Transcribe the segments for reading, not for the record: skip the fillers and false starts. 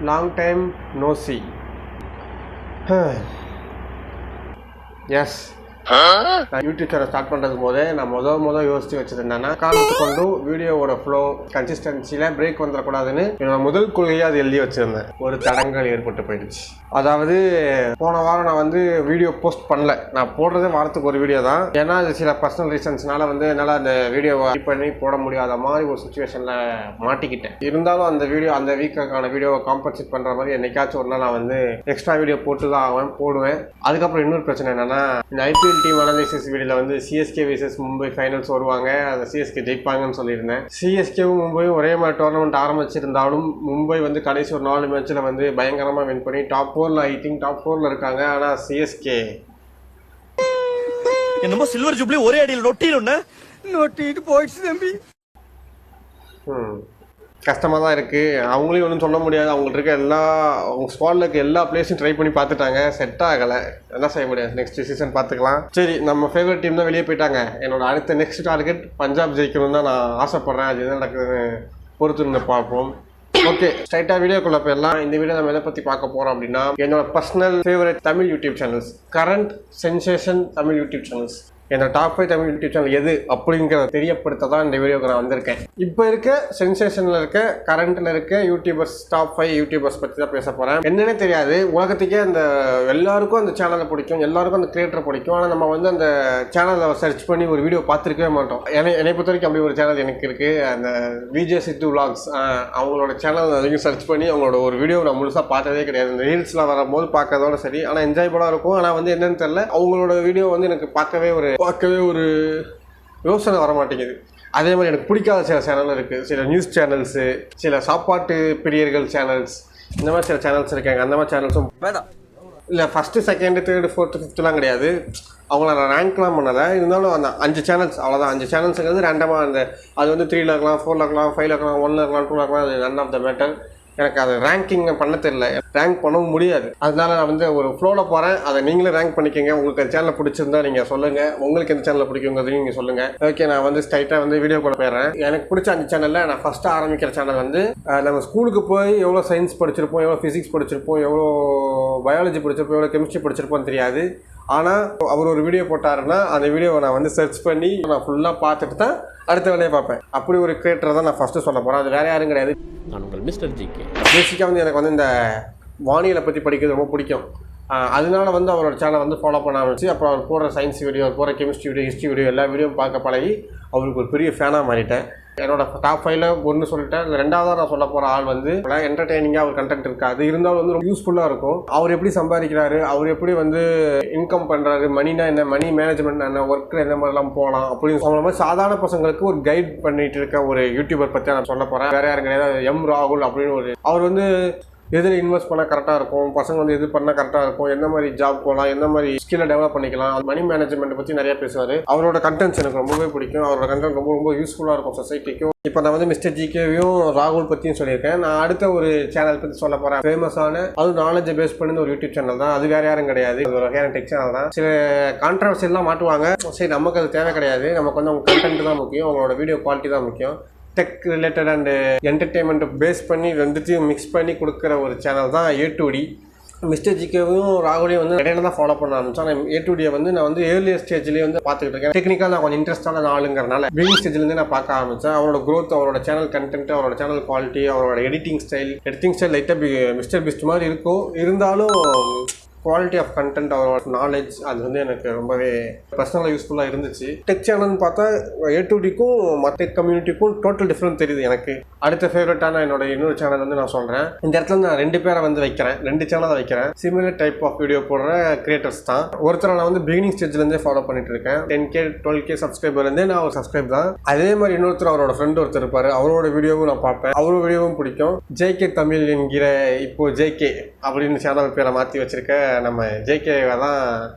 Long time no see. Yes. நான் YouTube channel start பண்ணுறதுக்கு போதே நான் முதல் யோசித்து வச்சது என்னன்னா காரணத்து கொண்டு வீடியோவோட ஃப்ளோ கன்சிஸ்டன்சியில் பிரேக் வந்துடக்கூடாதுன்னு என்னோட முதல் கொள்கையாக அது எழுதி வச்சுருந்தேன். ஒரு தடங்கள் ஏற்பட்டு போயிடுச்சு. அதாவது போன வாரம் நான் வீடியோ போஸ்ட் பண்ணல. நான் போடுறதே வாரத்துக்கு ஒரு வீடியோ தான். ஏன்னா அது சில பர்சனல் ரீசன்ஸ்னால என்னால் அந்த வீடியோவை எடிட் பண்ணி போட முடியாத மாதிரி ஒரு சுச்சுவேஷனில் மாட்டிக்கிட்டேன். இருந்தாலும் அந்த வீக்குக்கான வீடியோவை காம்பன்சேட் பண்ணுற மாதிரி என்னைக்காச்சும் ஒரு நாள் நான் எக்ஸ்ட்ரா வீடியோ போட்டு தான் போடுவேன். அதுக்கப்புறம் இன்னொரு பிரச்சனை என்னன்னா இந்த ஐபிஎல் டீம் அனாலிசிஸ் வீடியோவில் சிஎஸ்கே vs மும்பை ஃபைனல்ஸ் வருவாங்க, அந்த சிஎஸ்கே ஜெயிப்பாங்கன்னு சொல்லியிருந்தேன். சிஎஸ்கேவும் மும்பையும் ஒரே மாதிரி டோர்னமெண்ட் ஆரம்பிச்சிருந்தாலும் மும்பை கடைசி ஒரு 4 மேட்ச்சில் பயங்கரமாக வின் பண்ணி டாப் 4ல் இருக்காங்க. ஆனால் சிஎஸ்கே என்னமோ சில்வர் ஜூப்ளி ஒரே அடியில் நொட்டிட்டு போயிடுச்சு தம்பி. கஷ்டமாக தான் இருக்குது. அவங்களையும் ஒன்றும் சொல்ல முடியாது. அவங்கள்ட்ட இருக்க அவங்க ஸ்குவாடில் இருக்க எல்லா பிளேஸும் ட்ரை பண்ணி பார்த்துட்டாங்க, செட் ஆகலை. என்ன செய்ய முடியாது, நெக்ஸ்ட் சீசன் பார்த்துக்கலாம். சரி, நம்ம ஃபேவரட் டீம் தான் வெளியே போயிட்டாங்க. என்னோட அடுத்த நெக்ஸ்ட் டார்கெட் பஞ்சாப் ஜெயிக்கணும்னு தான் நான் ஆசைப்பட்றேன். அது என்ன நடக்குதுன்னு பொறுத்து பார்ப்போம். ஓகே, ஸ்ட்ரைட்டாக வீடியோக்குள்ளே போயிடலாம். இந்த வீடியோ நம்ம எதை பற்றி பார்க்க போகிறோம் அப்படின்னா என்னோட personal favourite Tamil YouTube channels, current sensation Tamil YouTube channels. என்னோட டாப் 5 தமிழ் யூடியூப் சேனல் எது அப்படிங்கிறத தெரியப்படுத்த தான் இந்த வீடியோக்கு நான் வந்திருக்கேன். இப்போ இருக்க சென்சேஷனில் இருக்க கரண்ட்டில் இருக்க யூடியூபர்ஸ், டாப் 5 யூடியூபர்ஸ் பற்றி தான் பேச போகிறேன். என்னன்னே தெரியாது, உலகத்துக்கே எல்லாருக்கும் அந்த சேனலை பிடிக்கும், எல்லாருக்கும் அந்த கிரியேட்டரை பிடிக்கும். ஆனால் நம்ம அந்த சேனலை சர்ச் பண்ணி ஒரு வீடியோ பார்த்துருக்கவே மாட்டோம். என்னை பொறுத்த வரைக்கும் அப்படி ஒரு சேனல் எனக்கு இருக்குது. அந்த விஜய் சித்து விலாக்ஸ், அவங்களோட சேனல் அதிகம் சர்ச் பண்ணி அவங்களோட ஒரு வீடியோ நான் முழுசாக பார்த்ததே கிடையாது. இந்த ரீல்ஸில் வரும்போது பார்க்கறதோட சரி, ஆனால் என்ஜாய்புளாக இருக்கும். ஆனால் என்னன்னு தெரியல, அவங்களோட வீடியோ எனக்கு பார்க்கவே ஒரு யோசனை வர மாட்டேங்குது. அதே மாதிரி எனக்கு பிடிக்காத சில சேனல் இருக்குது. சில நியூஸ் சேனல்ஸு, சில சாப்பாட்டு பிரியர்கள் சேனல்ஸ், இந்த மாதிரி சில சேனல்ஸ் இருக்காங்க. அந்த மாதிரி சேனல்ஸும் இல்லை. ஃபஸ்ட்டு, செகண்டு, தேர்டு, ஃபோர்த்து, ஃபிஃப்த்துலாம் கிடையாது. அவங்கள நான் ரேங்க்லாம் பண்ணலை. இருந்தாலும் அந்த 5 சேனல்ஸ் அவ்வளோதான். 5 சேனல்ஸுங்கிறது ரேண்டமாக அது 3ல் இருக்கலாம், 4ல் இருக்கலாம், 5ல் இருக்கலாம், 1ல் இருக்கலாம், 2ல் இருக்கலாம். அது நன் ஆஃப் த மேட்டர். எனக்கு அது ரேங்கிங் பண்ண தெரியல, ரேங்க் பண்ணவும் முடியாது. அதனால நான் ஒரு ஃப்ளோவில் போகிறேன். அதை நீங்களே ரேங்க் பண்ணிக்கோங்க. உங்களுக்கு அந்த சேனலை பிடிச்சிருந்தா நீங்கள் சொல்லுங்கள், உங்களுக்கு எந்த சேனலில் பிடிக்குங்கிறதையும் நீங்கள் சொல்லுங்கள். ஓகே, நான் ஸ்ட்ரைட்டாக வீடியோ கூட போயிடுறேன். எனக்கு பிடிச்ச 5 சேனலில் நான் ஃபஸ்ட்டு ஆரம்பிக்கிற சேனல் நம்ம ஸ்கூலுக்கு போய் எவ்வளோ சயின்ஸ் படிச்சிருப்போம், எவ்வளோ ஃபிசிக்ஸ் படிச்சிருப்போம், எவ்வளோ பயாலஜி படிச்சிருப்போம், எவ்வளோ கெமிஸ்ட்ரி படிச்சிருப்போம்னு தெரியாது. ஆனால் அவர் ஒரு வீடியோ போட்டாருன்னா அந்த வீடியோவை நான் சர்ச் பண்ணி நான் ஃபுல்லாக பார்த்துட்டு தான் அடுத்த வேலையை பார்ப்பேன். அப்படி ஒரு கிரியேட்டரை தான் நான் ஃபஸ்ட்டு சொல்ல போகிறேன். அது வேறு யாரும் கிடையாது, நான் உங்கள் மிஸ்டர் ஜிகே. பேசிக்காக எனக்கு இந்த வானியலை பற்றி படிக்கிறது ரொம்ப பிடிக்கும். அதனால அவரோட சேனலை ஃபாலோ பண்ண ஆரம்பிச்சு, அப்புறம் அவர் போடுற சயின்ஸ் வீடியோ, அவர் போடுற கெமிஸ்ட்ரி வீடியோ, ஹிஸ்ட்ரி வீடியோ எல்லா வீடியோவும் பார்க்க பழகி அவருக்கு ஒரு பெரிய ஃபேனாக மாறிட்டேன். என்னோட டாப் 5ல் ஒன்று சொல்லிட்டேன். ரெண்டாவதாக நான் சொல்ல போகிற ஆள் என்டர்டெய்னிங்காக ஒரு கண்டென்ட் இருக்காது, இருந்தாலும் ரொம்ப யூஸ்ஃபுல்லாக இருக்கும். அவர் எப்படி சம்பாதிக்கிறாரு, அவர் எப்படி இன்கம் பண்ணுறாரு, மணினா என்ன, மணி மேனேஜ்மெண்ட் என்ன, ஒர்க்கில் என்ன மாதிரிலாம் போகலாம் அப்படின்னு அவங்கள மாதிரி சாதாரண பசங்களுக்கு ஒரு கைட் பண்ணிட்டு இருக்க ஒரு யூடியூபர் பற்றி நான் சொல்ல போகிறேன். வேறு யாரும் கிடையாது, எம் ராகுல் அப்படின்னு அவர் எதில் இன்வெஸ்ட் பண்ணால் கரெக்டாக இருக்கும், பசங்க எது பண்ணால் கரெக்டாக இருக்கும், எந்த மாதிரி ஜாப் போகலாம், எந்த மாதிரி ஸ்கில்லை டெவலப் பண்ணிக்கலாம், மணி மேனேஜ்மெண்ட் பற்றி நிறைய பேசுவார். அவரோட கண்டென்ட்ஸ் எனக்கு ரொம்பவே பிடிக்கும். அவரோட கண்டென்ட் ரொம்ப யூஸ்ஃபுல்லாக இருக்கும் சொசைட்டிக்கும். இப்போ நான் மிஸ்டர் ஜிகேவையும் ராகுல் பற்றியும் சொல்லியிருக்கேன். நான் அடுத்த ஒரு சேனல் பற்றி சொல்ல போகிறேன். ஃபேமஸான நாலேஜை பேஸ் பண்ணி ஒரு யூடியூப் சேனல் தான். அது வேறு யாரும் கிடையாது, அது ஒரு வகையான டெக் சேனல் தான். சில கான்ட்ரவர்சியெல்லாம் மாட்டுவாங்க. சரி, நமக்கு அது தேவை கிடையாது. நமக்கு அவங்க கண்டென்ட் தான் முக்கியம், அவங்களோட வீடியோ குவாலிட்டி தான் முக்கியம். டெக் ரிலேட்டட் அண்டு என்டர்டெயின்மெண்ட்டை பேஸ் பண்ணி ரெண்டுத்தையும் மிக்ஸ் பண்ணி கொடுக்குற ஒரு சேனல் தான் A2D. மிஸ்டர் ஜிகேவையும் ராகுலையும் இடையில தான் ஃபாலோ பண்ண ஆரம்பித்தேன். ஆனால் A2Dயை நான் ஏர்லியர் ஸ்டேஜ்லேயே பார்த்துக்கிட்டு இருக்கேன். டெக்னிக்காக நான் கொஞ்சம் இன்ட்ரெஸ்டான ஆளுங்கிறனால பிகினிங் ஸ்டேஜ்லேருந்து நான் பார்க்க ஆரம்பித்தேன். அவரோட க்ரோத், அவரோட சேனல் கண்டென்ட், அவரோட சேனல் குவாலிட்டி, அவரோட எடிட்டிங் ஸ்டைல் லைட்டாக மிஸ்டர் பிஸ்ட் மாதிரி இருக்கும். இருந்தாலும் குவாலிட்டி ஆஃப் கண்டென்ட், அவரோட நாலேஜ், அது எனக்கு ரொம்பவே பர்சனலாக யூஸ்ஃபுல்லாக இருந்துச்சு. டெக் சேனல்னு பார்த்தா A2Dக்கும் மற்ற கம்யூனிட்டிக்கும் டோட்டல் டிஃப்ரெண்ட் தெரியுது எனக்கு. அடுத்த ஃபேவரட்டான என்னோட இன்னொரு சேனல் நான் சொல்கிறேன். இந்த இடத்துல நான் 2 பேரை வைக்கிறேன், 2 சேனலை வைக்கிறேன். சிமிலர் டைப் ஆஃப் வீடியோ போடுற கிரியேட்டர்ஸ் தான். ஒருத்தரை நான் பிகினிங் ஸ்டேஜ்லேருந்தே ஃபாலோ பண்ணிட்டு இருக்கேன். 10K 12K சப்ஸ்கிரைபர்லேருந்தே நான் ஒரு சப்ஸ்கிரைப் தான். அதே மாதிரி இன்னொருத்தர், அவரோட ஃப்ரெண்ட் ஒருத்தர் இருப்பார், அவரோட வீடியோவும் நான் பார்ப்பேன். அவரோட வீடியோவும் பிடிக்கும். JK தமிழ் என்கிற இப்போ JK அப்படின்னு சேனல் பேரை மாற்றி வச்சிருக்க நம்ம JKவை தான்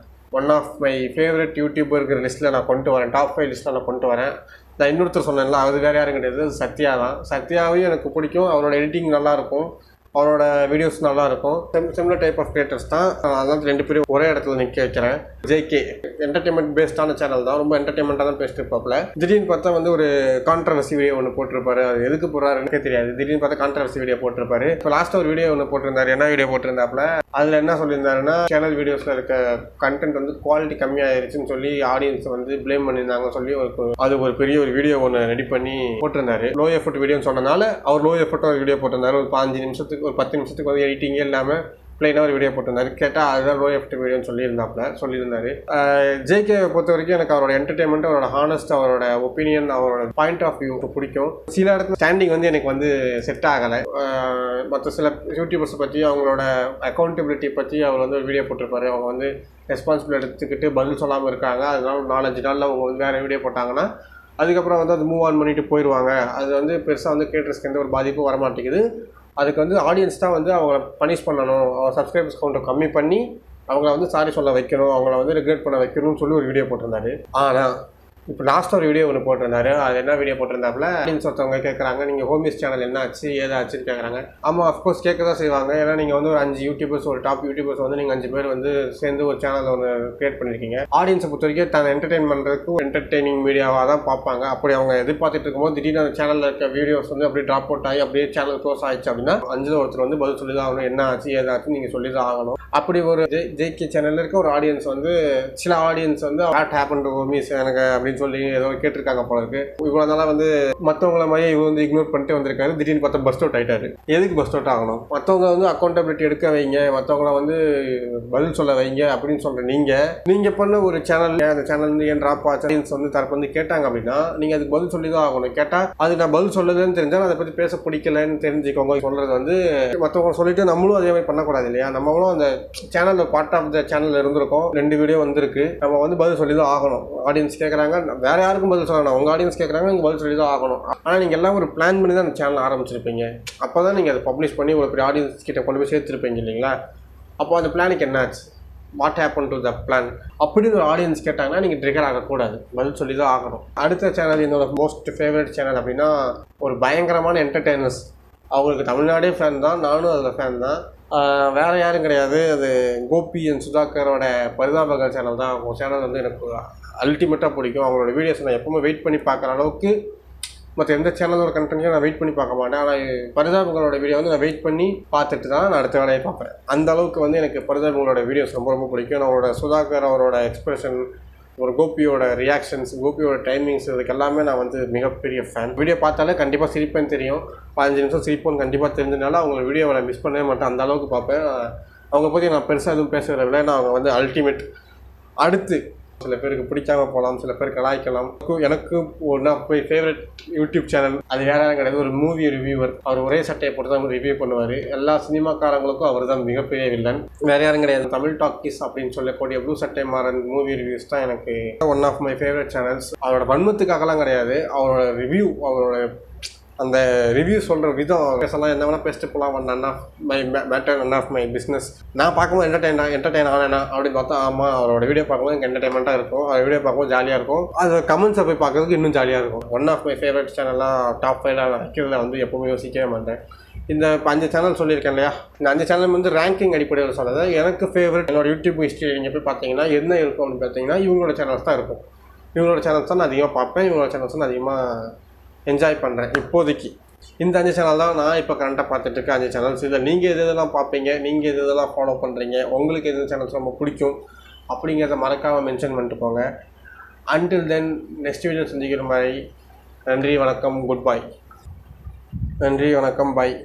ஒன் ஆஃப் மை ஃபேவரட் யூடியூபருங்கிற லிஸ்ட்டில் நான் கொண்டு வரேன். டாப் 5 லிஸ்ட்டில் நான் கொண்டு வரேன். நான் இன்னொருத்தர் சொன்னேன்ல, அது வேறு யாரும் கிடையாது, அது சத்யா தான். சத்யாவையும் எனக்கு பிடிக்கும். அவரோட எடிட்டிங் நல்லாயிருக்கும், அவரோட வீடியோஸ் நல்லாயிருக்கும். சிமிலர் டைப் ஆஃப் கிரியேட்டர்ஸ் தான். அதான் 2 பேரும் ஒரே இடத்துல நிற்க வைக்கிறேன். ஜேகே என்டர்டைன்மெண்ட் பேஸ்டான சேனல் தான், ரொம்ப என்டர்டைன்மெண்ட்டாக தான் பேசிட்டு இருப்பாப்புல. திடீர்னு பார்த்தா வந்து ஒரு கான்ட்ரவர்சி வீடியோ ஒன்று போட்டிருப்பாரு. அது எதுக்கு போடுறாருன்னு தெரியாது. திடீர்னு பார்த்தா கான்ட்ரவர்சி வீடியோ போட்டிருப்பாரு. இப்போ லாஸ்ட்டாக ஒரு வீடியோ ஒன்று போட்டிருந்தாரு. என்ன வீடியோ போட்டிருந்தாப்புல, அதில் என்ன சொல்லியிருந்தாருன்னா, சேனல் வீடியோஸில் இருக்க கண்டென்ட் வந்து குவாலிட்டி கம்மியாயிருச்சுன்னு சொல்லி ஆடியன்ஸ் வந்து ப்ளேம் பண்ணியிருந்தாங்க சொல்லி அது ஒரு பெரிய ஒரு வீடியோ ஒன்று ரெடி பண்ணி போட்டிருந்தாரு. லோ எஃபர்ட் வீடியோன்னு சொன்னனால அவர் லோ எஃபர்ட் ஒரு வீடியோ போட்டிருந்தாரு. ஒரு 5 நிமிஷத்துக்கு ஒரு 10 நிமிஷத்துக்கு வந்து எடிட்டிங்கே இல்லாமல் பிளைனாக ஒரு வீடியோ போட்டிருந்தாரு. கேட்டால் அதுதான் லோ எஃபர்ட் வீடியோன்னு சொல்லியிருந்தாரு. ஜேகே பொறுத்த வரைக்கும் எனக்கு அவரோட என்டர்டைன்மெண்ட், அவரோட ஹானஸ்ட், அவரோட ஒப்பீனியன், அவரோட பாயிண்ட் ஆஃப் வியூ பிடிக்கும். சில இடத்துல ஸ்டாண்டிங் வந்து எனக்கு வந்து செட் ஆகலை. மற்ற சில யூடியூபர்ஸ் பற்றி, அவங்களோட அக்கௌண்டபிலிட்டி பற்றி அவர் வந்து ஒரு வீடியோ போட்டிருப்பாரு. அவங்க வந்து ரெஸ்பான்சிபிள் எடுத்துக்கிட்டு பதில் சொல்லாமல் இருக்காங்க. அதனால 4-5 நாளில் அவங்க வந்து வேறு வீடியோ போட்டாங்கன்னா அதுக்கப்புறம் வந்து அது மூவ் ஆன் பண்ணிட்டு போயிடுவாங்க. அது வந்து பெருசாக வந்து கிரியேட்டர்ஸ்க்கு எந்த ஒரு பாதிப்பும் வரமாட்டேங்குது. அதுக்கு வந்து ஆடியன்ஸ் தான் வந்து அவங்கள பனிஷ் பண்ணணும், அவங்க சப்ஸ்கிரைபர்ஸ் கவுண்டை கம்மி பண்ணி அவங்கள வந்து சாரி சொல்ல வைக்கணும், அவங்கள வந்து ரெகுலேட் பண்ண வைக்கணும்னு சொல்லி ஒரு வீடியோ போட்டிருந்தாரு. ஆனால் இப்போ லாஸ்ட்டாக ஒரு வீடியோ ஒன்று போட்டிருந்தாரு. அது என்ன வீடியோ போட்டிருந்தாப்புல, ஆடியன்ஸ் ஒருத்தவங்க கேட்குறாங்க, நீங்கள் ஹோமிஸ் சேனல் என்ன ஆச்சு ஏதாச்சுன்னு கேட்குறாங்க. ஆமாம், அஃப்கோர்ஸ் கேட்க தான் செய்வாங்க. ஏன்னா நீங்கள் வந்து ஒரு 5 யூடியூபர்ஸ், ஒரு டாப் யூடியூபர்ஸ் வந்து நீங்கள் 5 பேர் வந்து சேர்ந்து ஒரு சேனல் ஒன்று கிரியேட் பண்ணியிருக்கீங்க. ஆடியன்ஸை பொறுத்த வரைக்கும் தன்னை என்டர்டெயின் பண்ணுறதுக்கும் என்டர்டெய்னிங் மீடியாவாக தான் பார்ப்பாங்க. அப்படி அவங்க எதிர்பார்த்துட்டு இருக்கும்போது திடீர்னு அந்த சேனலில் இருக்க வீடியோஸ் வந்து அப்படியே ட்ராப் அவுட் ஆகி அப்படியே சேனல் க்ளோஸ் ஆகிடுச்சு அப்படின்னா 5 ஒருத்தர் வந்து பதில் சொல்லி தான் ஆகணும். என்ன ஆச்சு ஏதாச்சும் நீங்கள் சொல்லி தான் ஆகணும். அப்படி ஒரு ஜேகே சேனலில் இருக்க ஒரு ஆடியன்ஸ் வந்து, சில ஆடியன்ஸ் வந்து வாட் ஹேப்பன் டு ஹோமிஸ் எனக்கு அப்படின்னு சொல்லி ஏதோ கேட்டிருக்காங்க போல இருக்கு. இவ்வளோ நாளாக வந்து மற்றவங்கள மாதிரி இவர் வந்து இக்னோர் பண்ணிட்டு வந்திருக்காரு. திடீர்னு பார்த்தா பஸ்ட் அவுட் ஆகிட்டாரு. எதுக்கு பஸ்ட் அவுட் ஆகணும்? மற்றவங்க வந்து அக்கௌண்டபிலிட்டி எடுக்க வைங்க, மற்றவங்கள வந்து பதில் சொல்ல வைங்க அப்படின்னு சொல்கிற நீங்கள் பண்ண ஒரு சேனல், அந்த சேனல் வந்து ஏன் ட்ராப் ஆச்சு ஆடியன்ஸ் வந்து தரப்பு வந்து கேட்டாங்க அப்படின்னா நீங்கள் அதுக்கு பதில் சொல்லி தான் ஆகணும். கேட்டால் அது நான் பதில் சொல்லுதுன்னு தெரிஞ்சால் அதை பற்றி பேச பிடிக்கலன்னு தெரிஞ்சுக்கோங்க. சொல்கிறது வந்து மற்றவங்க சொல்லிட்டு நம்மளும் அதே மாதிரி பண்ணக்கூடாது இல்லையா? நம்மளும் அந்த சேனலில் பார்ட் ஆஃப் த சேனலில் இருந்திருக்கோம். 2 வீடியோ வந்திருக்கு. நம்ம வந்து பதில் சொல்லி தான் ஆகணும். ஆடியன்ஸ் கேட்குறாங்க, வேறு யாருக்கும் பதில் சொல்லணும். உங்கள் ஆடியன்ஸ் கேட்குறாங்க, நீங்கள் பதில் சொல்லி தான் ஆகணும். ஆனால் நீங்கள் எல்லாம் ஒரு பிளான் பண்ணி தான் அந்த சேனல் ஆரம்பிச்சிருப்பீங்க. அப்போ தான் நீங்கள் அதை பப்ளிஷ் பண்ணி ஒரு பெரிய ஆடியன்ஸ் கிட்ட கொண்டு போய் சேர்த்துருப்பீங்க இல்லைங்களா? அப்போ அந்த பிளானுக்கு என்ன ஆச்சு? What happen to the plan அப்படின்னு ஒரு ஆடியன்ஸ் கேட்டாங்கன்னா நீங்கள் ட்ரிகர் ஆகக்கூடாது, பதில் சொல்லி தான் ஆகணும். அடுத்த சேனல் என்னோட மோஸ்ட் ஃபேவரட் சேனல் அப்படின்னா ஒரு பயங்கரமான என்டர்டெய்னர்ஸ். அவங்களுக்கு தமிழ்நாடே ஃபேன் தான், நானும் அதில் ஃபேன் தான். வேறு யாரும் கிடையாது. அது கோபி அண்ட் சுதாகரோட பரிதாபங்கள் சேனல் தான். அவங்க சேனல் வந்து எனக்கு அல்டிமேட்டாக பிடிக்கும். அவங்களோட வீடியோஸ் நான் எப்பவுமே வெயிட் பண்ணி பார்க்குற அளவுக்கு மற்ற எந்த சேனலோட கண்டென்ட்டையும் நான் வெயிட் பண்ணி பார்க்க மாட்டேன். ஆனால் பரிதாபங்களோட வீடியோ வந்து நான் வெயிட் பண்ணி பார்த்துட்டு தான் நான் அடுத்த வேலையை பார்ப்பேன். அந்த அளவுக்கு வந்து எனக்கு பரிதாபங்களோட வீடியோஸ் ரொம்ப ரொம்ப பிடிக்கும். அவரோட சுதாகர் அவரோட எக்ஸ்பிரஷன், ஒரு கோபியோட ரியாக்ஷன்ஸ், கோபியோட டைமிங்ஸ், இதுக்கு எல்லாமே நான் வந்து மிகப்பெரிய ஃபேன். வீடியோ பார்த்தாலே கண்டிப்பாக சிரிப்பேன்னு தெரியும். 15 நிமிஷம் சிரிப்போன்னு கண்டிப்பாக தெரிஞ்சதுனால அவங்க வீடியோவை மிஸ் பண்ணவே மாட்டேன். அந்த அளவுக்கு பார்ப்பேன். அவங்க பற்றி நான் பெருசாக எதுவும் பேசுகிறத விட நான் அவங்க வந்து அல்டிமேட். அடுத்து சில பேருக்கு பிடிக்காம போகலாம், சில பேர் கலாய்க்கலாம். எனக்கு one of my favourite YouTube channel அது வேற யாரும் கிடையாது, ஒரு மூவி ரிவ்யூவர். அவர் ஒரே சட்டையை போட்டு தான் ரிவ்யூ பண்ணுவார். எல்லா சினிமாக்காரங்களுக்கும் அவர் தான் மிகப்பெரிய வில்லன், வேற யாரும் கிடையாது. தமிழ் டாக்கீஸ் அப்படின்னு சொல்லக்கூடிய ப்ளூ சட்டை மாறன் மூவி ரிவ்யூஸ் தான் எனக்கு one of my favourite channels. அவரோட வன்மத்துக்காகலாம் கிடையாது, அவரோட ரிவ்யூ, அவரோட அந்த ரிவ்யூ சொல்கிற விதம், பேசலாம் என்ன வேணால் பேசிட்டு போகலாம். None of my matter, none of my business. நான் பார்க்கும்போது என்டர்டெயின் ஆனேனா அப்படின்னு பார்த்தா ஆமாம், அவரோட வீடியோ பார்க்கும்போது எனக்கு என்டர்டைன்மெண்ட்டாக இருக்கும். அவர் வீடியோ பார்க்கும்போது ஜாலியாக இருக்கும். அது கமெண்ட்ஸை போய் பார்க்கறதுக்கு இன்னும் ஜாலியாக இருக்கும். ஒன் ஆஃப் மை ஃபேவரட் சேனலாக டாப் 5 நான் வைக்கிறதுல வந்து எப்போவுமே யோசிக்கவே மாட்டேன். இந்த 5 சேனல் சொல்லியிருக்கேன் இல்லையா, இந்த 5 சேனல் வந்து ரேங்கிங் அடிப்படையில் சொன்னது. எனக்கு ஃபேவரட் என்னோட யூடியூப் ஹிஸ்ட்ரி நீங்கள் போய் பார்த்தீங்கன்னா என்ன இருக்கும் அப்படின்னு பார்த்தீங்கன்னா இவங்களோட சேனல்ஸ் தான் இருக்கும். இவங்களோட சேனல்ஸ் தான் நான் அதிகமாக பார்ப்பேன். இவங்களோட சேனல்ஸ் நான் அதிகமாக என்ஜாய் பண்ணுறேன். இப்போதைக்கு இந்த 5 சேனல் தான் நான் இப்போ கரண்ட்டாக பார்த்துட்டு இருக்கேன். 5 சேனல்ஸ். இதில் நீங்கள் எது இதெல்லாம் பார்ப்பீங்க, நீங்கள் எது இதெல்லாம் ஃபாலோ பண்ணுறீங்க, உங்களுக்கு எது சேனல்ஸ் ரொம்ப பிடிக்கும் அப்படிங்கிறத மறக்காமல் மென்ஷன் பண்ணிட்டு போங்க. அன்டில் தென் நெக்ஸ்ட் வீடியோ சந்திக்கிற மாதிரி நன்றி, வணக்கம், குட் பை. நன்றி, வணக்கம், பாய்.